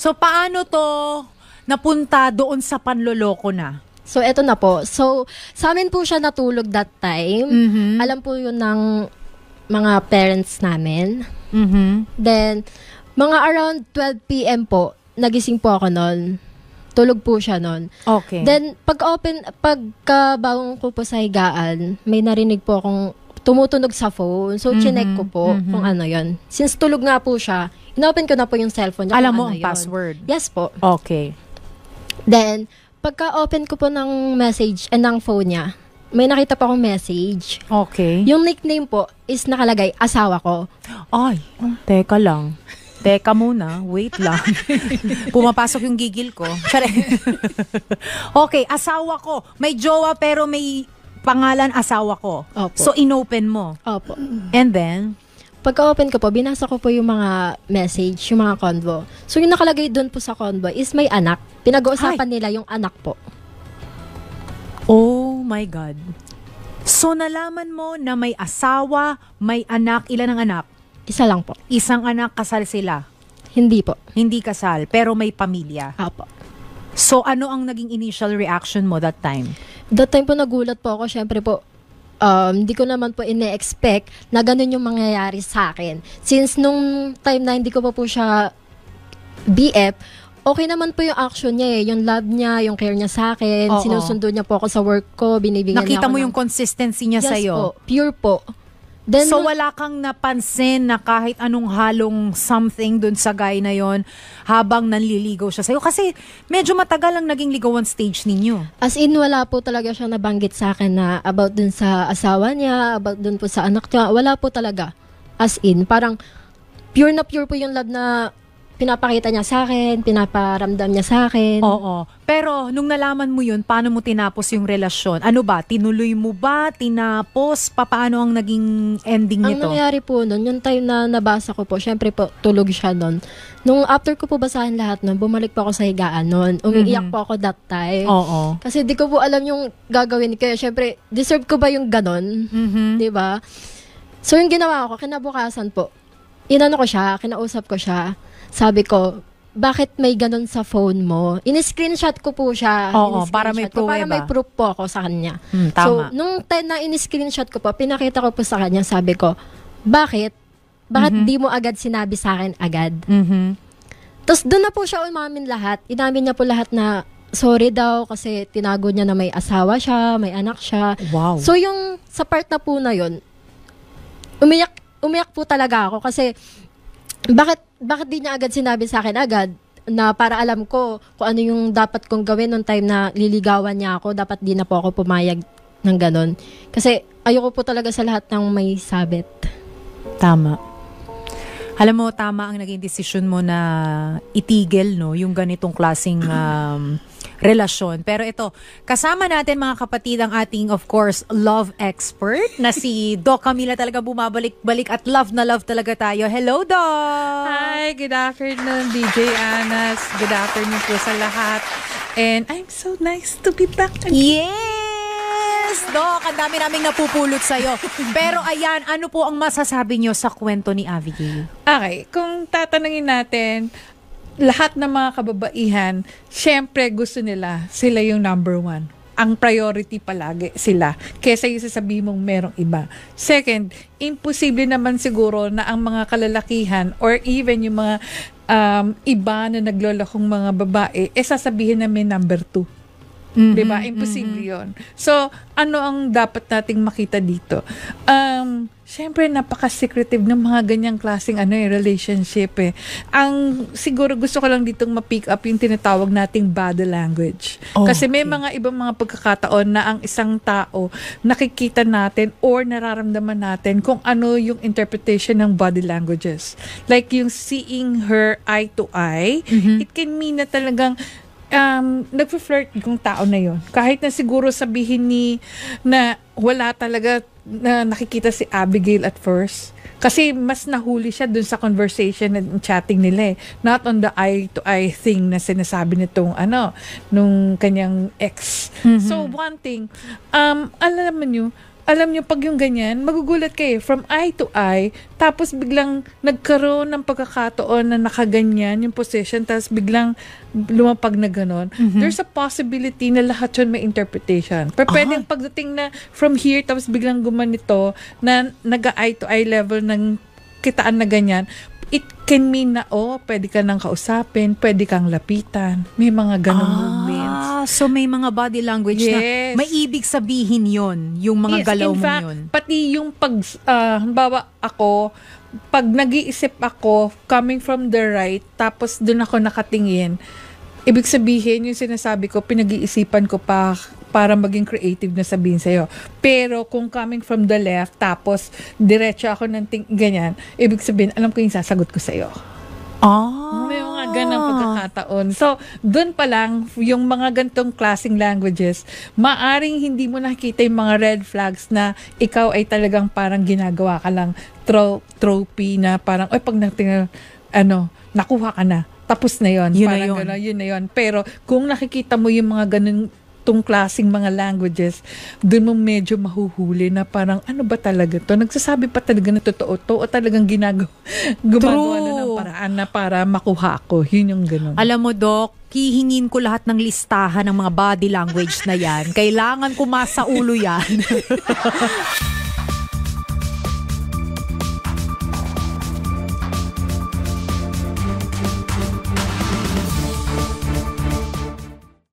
So, paano to napunta doon sa panloloko na? So, eto na po. So, sa amin po siya natulog that time. Alam po yun ng mga parents namin. Then, mga around 12 p.m. po, nagising po ako noon. Tulog po siya noon. Okay. Then, pagkabangon ko po sa higaan, may narinig po akong tumutunog sa phone. So, chinek ko po kung ano yon. Since tulog nga po siya, inopen ko na po yung cellphone niya. Alam mo ano ang yun. password? Yes po. Okay. Then, pagka-open ko po ng message, ng phone niya, may nakita pa akong message. Okay. Yung nickname po is nakalagay, asawa ko. Ay, teka lang. Teka muna, wait lang. Pumapasok yung gigil ko. Okay, asawa ko. May jowa pero may pangalan asawa ko. Opo. So, inopen mo. Opo. And then? Pagka-open ko po, binasa ko po yung mga message, yung mga convo. So, yung nakalagay doon po sa convo is may anak. Pinag-uusapan nila yung anak po. Oh my God. So, nalaman mo na may asawa, may anak. Ilan ang anak? Isa lang po. Isang anak, kasal sila. Hindi po. Hindi kasal, pero may pamilya. Opo. So, ano ang naging initial reaction mo that time? That time po nagulat po ako. Syempre po, hindi ko naman po ine-expect na ganun yung mangyayari sa akin. Since nung time na hindi ko pa po siya BF, okay naman po yung action niya eh. Yung love niya, yung care niya sa akin. Oo. Sinusundo niya po ako sa work ko. Binibigyan niya Nakita ako mo yung consistency niya yes sa'yo? po. Pure po. Then, So, wala kang napansin na kahit anong halong something dun sa guy na yon habang nanliligaw siya sa'yo? Kasi medyo matagal ang naging ligawan stage ninyo. as in, wala po talaga siya nabanggit sa akin na about dun sa asawa niya, about dun po sa anak niya. Wala po talaga. As in, parang pure na pure po yung love na pinapakita niya sa akin, pinaparamdam niya sa akin. Oo. Pero, nung nalaman mo yun, paano mo tinapos yung relasyon? Ano ba? Tinuloy mo ba? Tinapos? Paano ang naging ending Ang nito? nangyari po nun, yung time na nabasa ko po, syempre po, tulog siya nun. Nung after ko po basahin lahat nun, bumalik po ako sa higaan nun. Umiiyak po ako that time. Oo. Kasi di ko po alam yung gagawin. Kaya syempre, deserve ko ba yung ganon? Di ba? So yung ginawa ko, kinabukasan po, inano ko siya, kinausap ko siya. Sabi ko, bakit may ganon sa phone mo? In-screenshot ko po siya. Oo, In-screenshot para may ko, para pruweba. may proof po ako sa kanya. Tama. So, nung time na in-screenshot ko po, pinakita ko po sa kanya, sabi ko, bakit? Bakit di mo agad sinabi sa akin agad? Tapos doon na po siya umamin lahat. Inamin niya po lahat na sorry daw kasi tinago niya na may asawa siya, may anak siya. Wow. So yung sa part na po na yun, umiyak po talaga ako kasi bakit di niya agad sinabi sa akin agad na para alam ko kung ano yung dapat kong gawin nung time na liligawan niya ako, dapat di na po ako pumayag ng ganon. Kasi ayoko po talaga sa lahat ng may sabit. Tama. Alam mo, tama ang naging desisyon mo na itigil, no, yung ganitong klaseng relasyon. Pero ito, kasama natin mga kapatid ang ating, of course, love expert na si Doc Camila. Talaga bumabalik-balik at love na love talaga tayo. Hello, Doc! Hi, good afternoon, DJ Anas. Good afternoon po sa lahat. And I'm so nice to be back again. Yes! Doc, ang dami naming napupulot sa'yo. Pero ayan, ano po ang masasabi nyo sa kwento ni Abigail? Okay, kung tatanungin natin, lahat ng mga kababaihan, syempre gusto nila, sila yung number one. Ang priority palagi sila. Kesa yung sasabihin mong merong iba. Second, imposible naman siguro na ang mga kalalakihan or even yung mga iba na naglolokong mga babae, sasabihin namin number two. Diba? Imposible yun. So, ano ang dapat nating makita dito? Syempre, napaka-secretive ng mga ganyang klaseng relationship eh. Ang siguro gusto ko lang ditong ma-pick up yung tinatawag nating body language. Kasi may mga ibang mga pagkakataon na ang isang tao nakikita natin or nararamdaman natin kung ano yung interpretation ng body languages. Like yung seeing her eye to eye, it can mean na talagang nagpo-flirt yung tao na yon. Kahit na siguro sabihin na wala talaga na nakikita si Abigail at first. Kasi mas nahuli siya dun sa conversation and chatting nila eh. Not on the eye-to-eye thing na sinasabi nitong nung kanyang ex. So, one thing, alam nyo, alam niyo, pag yung ganyan, magugulat kayo from eye to eye, tapos biglang nagkaroon ng pagkakataon na nakaganyan yung position, tapos biglang lumapag na ganon. There's a possibility na lahat yun may interpretation. Pero pwedeng pagdating na from here, tapos biglang gumanito, na nag-eye to eye level ng kitaan na ganyan, it can mean na, pwede ka nang kausapin, pwede kang lapitan. May mga ganong movements. So may mga body language na may ibig sabihin yon, yung mga galaw mo fact, yun. Pati yung halimbawa ako, pag nag-iisip ako, coming from the right, tapos dun ako nakatingin, ibig sabihin, yung sinasabi ko, pinag-iisipan ko pa para maging creative na sabihin sa'yo. Pero kung coming from the left, tapos diretso ako ng ganyan, ibig sabihin, alam ko yung sasagot ko sa'yo. May mga ganang pagkakataon. So, dun pa lang, yung mga gantong klaseng languages, maaring hindi mo nakikita yung mga red flags na ikaw ay talagang parang ginagawa ka lang trophy na parang, pag nakuha ka na. Tapos na yun. Yun parang na yun. Gano'n, yun na yun. Pero kung nakikita mo yung mga ganun tong klaseng mga languages, doon mo medyo mahuhuli na parang, ano ba talaga to? Nagsasabi pa talaga na totoo to o talagang gumagawa na ng paraan na para makuha ko. Yun yung ganun. Alam mo, Doc, hihingin ko lahat ng listahan ng mga body language na yan. Kailangan ko masaulo yan.